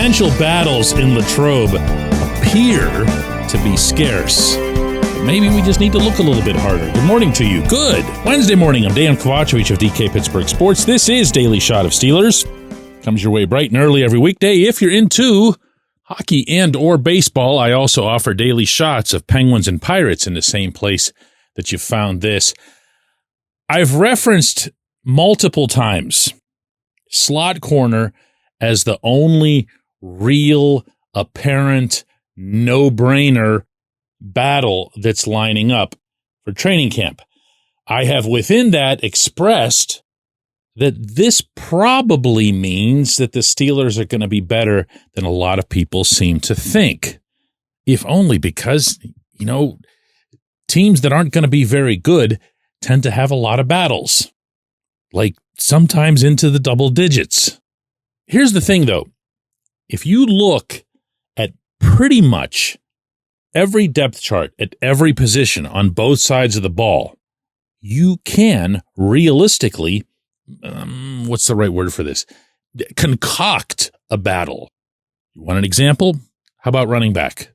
potential battles in Latrobe appear to be scarce. Maybe we just need to look a little bit harder. Good morning to you. Good Wednesday morning. I'm Dejan Kovacevic of DK Pittsburgh Sports. This is Daily Shot of Steelers. Comes your way bright and early every weekday. If you're into hockey and or baseball, I also offer daily shots of Penguins and Pirates in the same place that you found this. I've referenced multiple times slot corner as the only real, apparent, no-brainer battle that's lining up for training camp. I have within that expressed that this probably means that the Steelers are going to be better than a lot of people seem to think. If only because, teams that aren't going to be very good tend to have a lot of battles, like sometimes into the double digits. Here's the thing, though. If you look at pretty much every depth chart at every position on both sides of the ball, you can realistically, what's the right word for this? Concoct a battle. You want an example? How about running back?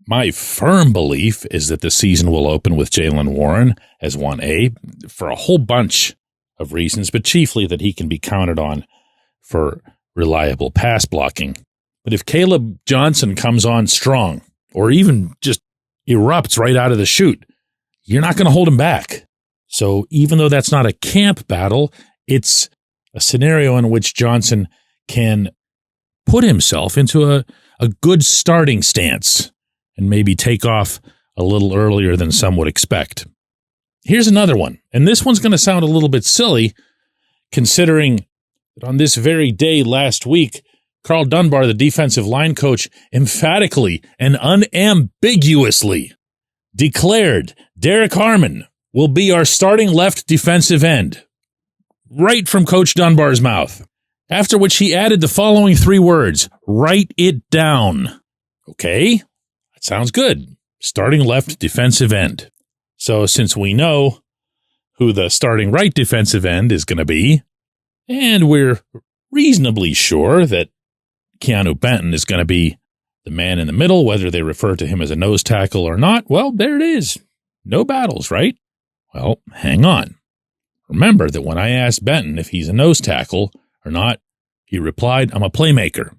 My firm belief is that the season will open with Jaylen Warren as 1A for a whole bunch of reasons, but chiefly that he can be counted on for reliable pass blocking. But if Caleb Johnson comes on strong, or even just erupts right out of the chute, you're not going to hold him back. So even though that's not a camp battle, it's a scenario in which Johnson can put himself into a good starting stance and maybe take off a little earlier than some would expect. Here's another one, and this one's going to sound a little bit silly, considering that on this very day last week, Carl Dunbar, the defensive line coach, emphatically and unambiguously declared Derek Harmon will be our starting left defensive end, right from Coach Dunbar's mouth, after which he added the following three words: write it down. Okay, that sounds good. Starting left defensive end. So since we know who the starting right defensive end is going to be, and we're reasonably sure that Keanu Benton is going to be the man in the middle, whether they refer to him as a nose tackle or not, well, there it is. No battles, right? Well, hang on. Remember that when I asked Benton if he's a nose tackle or not, he replied, I'm a playmaker.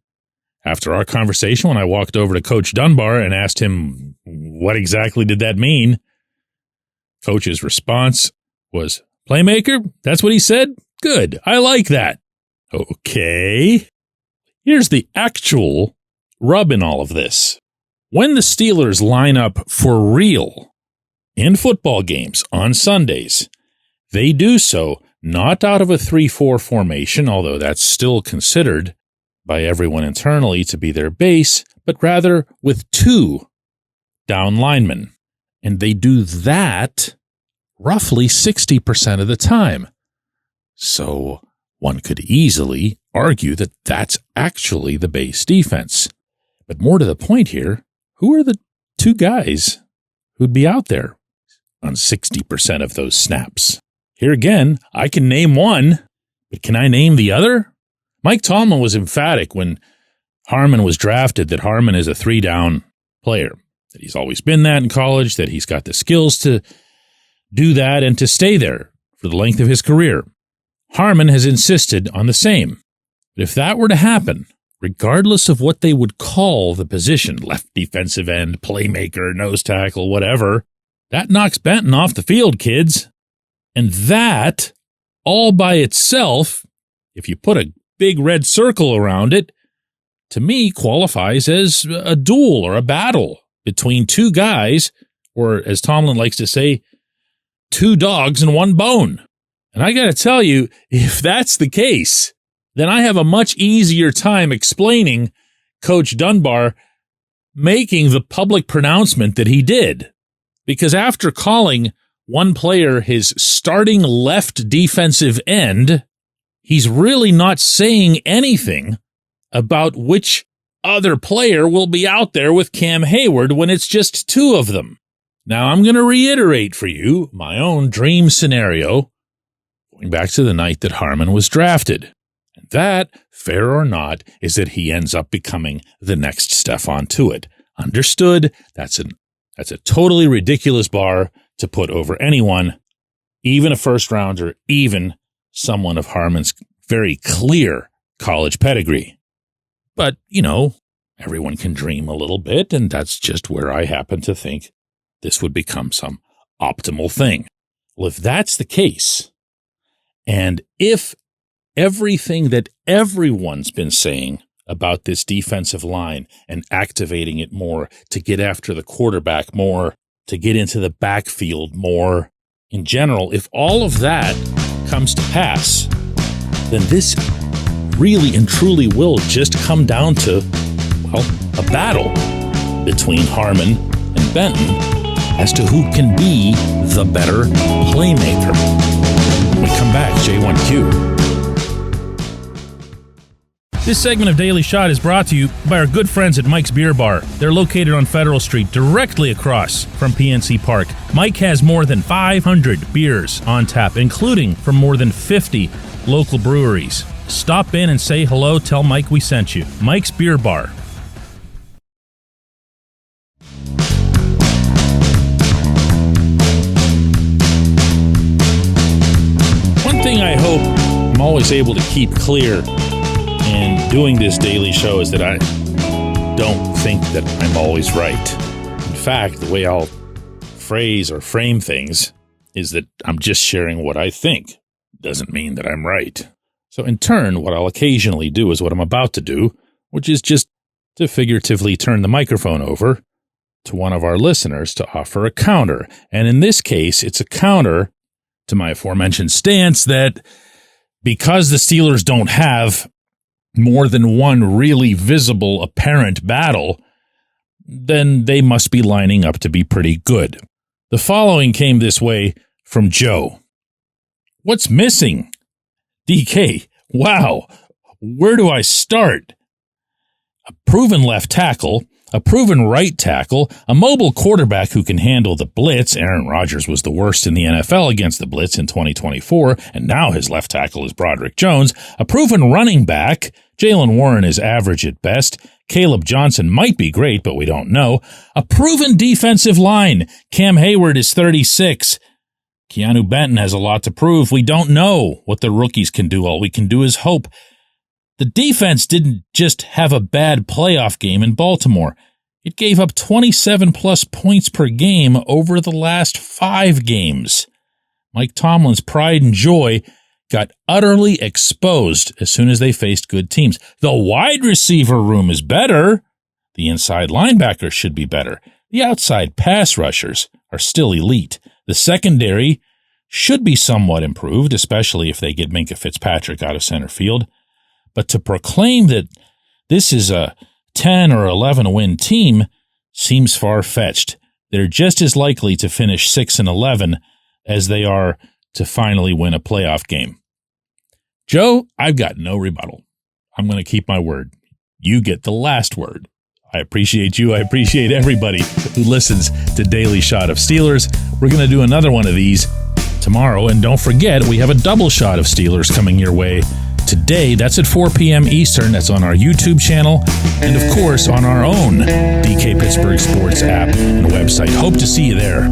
After our conversation, when I walked over to Coach Dunbar and asked him what exactly did that mean, Coach's response was, playmaker? That's what he said? Good. I like that. Okay. Here's the actual rub in all of this. When the Steelers line up for real in football games on Sundays, they do so not out of a 3-4 formation, although that's still considered by everyone internally to be their base, but rather with two down linemen. And they do that roughly 60% of the time. So one could easily argue that that's actually the base defense. But more to the point here, who are the two guys who'd be out there on 60% of those snaps? Here again, I can name one, but can I name the other? Mike Tomlin was emphatic when Harmon was drafted that Harmon is a 3-down player, that he's always been that in college, that he's got the skills to do that and to stay there for the length of his career. Harmon has insisted on the same. But if that were to happen, regardless of what they would call the position, left defensive end, playmaker, nose tackle, whatever, that knocks Benton off the field, kids. And that, all by itself, if you put a big red circle around it, to me qualifies as a duel or a battle between two guys, or as Tomlin likes to say, two dogs and one bone. And I got to tell you, if that's the case, then I have a much easier time explaining Coach Dunbar making the public pronouncement that he did. Because after calling one player his starting left defensive end, he's really not saying anything about which other player will be out there with Cam Hayward when it's just two of them. Now, I'm going to reiterate for you my own dream scenario going back to the night that Harmon was drafted. And that, fair or not, is that he ends up becoming the next Stephon Tuitt. Understood. That's a totally ridiculous bar to put over anyone, even a first rounder, even someone of Harmon's very clear college pedigree. But, everyone can dream a little bit, and that's just where I happen to think this would become some optimal thing. Well, if that's the case, and if everything that everyone's been saying about this defensive line and activating it more to get after the quarterback more, to get into the backfield more, in general, if all of that comes to pass, then this really and truly will just come down to, a battle between Harmon and Benton as to who can be the better playmaker. When we come back, J1Q. This segment of Daily Shot is brought to you by our good friends at Mike's Beer Bar. They're located on Federal Street, directly across from PNC Park. Mike has more than 500 beers on tap, including from more than 50 local breweries. Stop in and say hello. Tell Mike we sent you. Mike's Beer Bar. One thing I hope I'm always able to keep clear in doing this daily show is that I don't think that I'm always right. In fact, the way I'll phrase or frame things is that I'm just sharing what I think. Doesn't mean that I'm right. So in turn, what I'll occasionally do is what I'm about to do, which is just to figuratively turn the microphone over to one of our listeners to offer a counter. And in this case, it's a counter to my aforementioned stance that because the Steelers don't have more than one really visible, apparent battle, then they must be lining up to be pretty good. The following came this way from Joe. What's missing? DK, wow, where do I start? A proven left tackle, a proven right tackle, a mobile quarterback who can handle the blitz. Aaron Rodgers was the worst in the NFL against the blitz in 2024, and now his left tackle is Broderick Jones. A proven running back. Jalen Warren is average at best. Caleb Johnson might be great, but we don't know. A proven defensive line. Cam Hayward is 36. Keanu Benton has a lot to prove. We don't know what the rookies can do. All we can do is hope. The defense didn't just have a bad playoff game in Baltimore. It gave up 27-plus points per game over the last 5 games. Mike Tomlin's pride and joy got utterly exposed as soon as they faced good teams. The wide receiver room is better. The inside linebackers should be better. The outside pass rushers are still elite. The secondary should be somewhat improved, especially if they get Minkah Fitzpatrick out of center field. But to proclaim that this is a 10 or 11 win team seems far-fetched. They're just as likely to finish 6-11 as they are to finally win a playoff game. Joe, I've got no rebuttal. I'm going to keep my word. You get the last word. I appreciate you. I appreciate everybody who listens to Daily Shot of Steelers. We're going to do another one of these tomorrow. And don't forget, we have a double shot of Steelers coming your way today. That's at 4 p.m. Eastern. That's on our YouTube channel. And, of course, on our own DK Pittsburgh Sports app and website. Hope to see you there.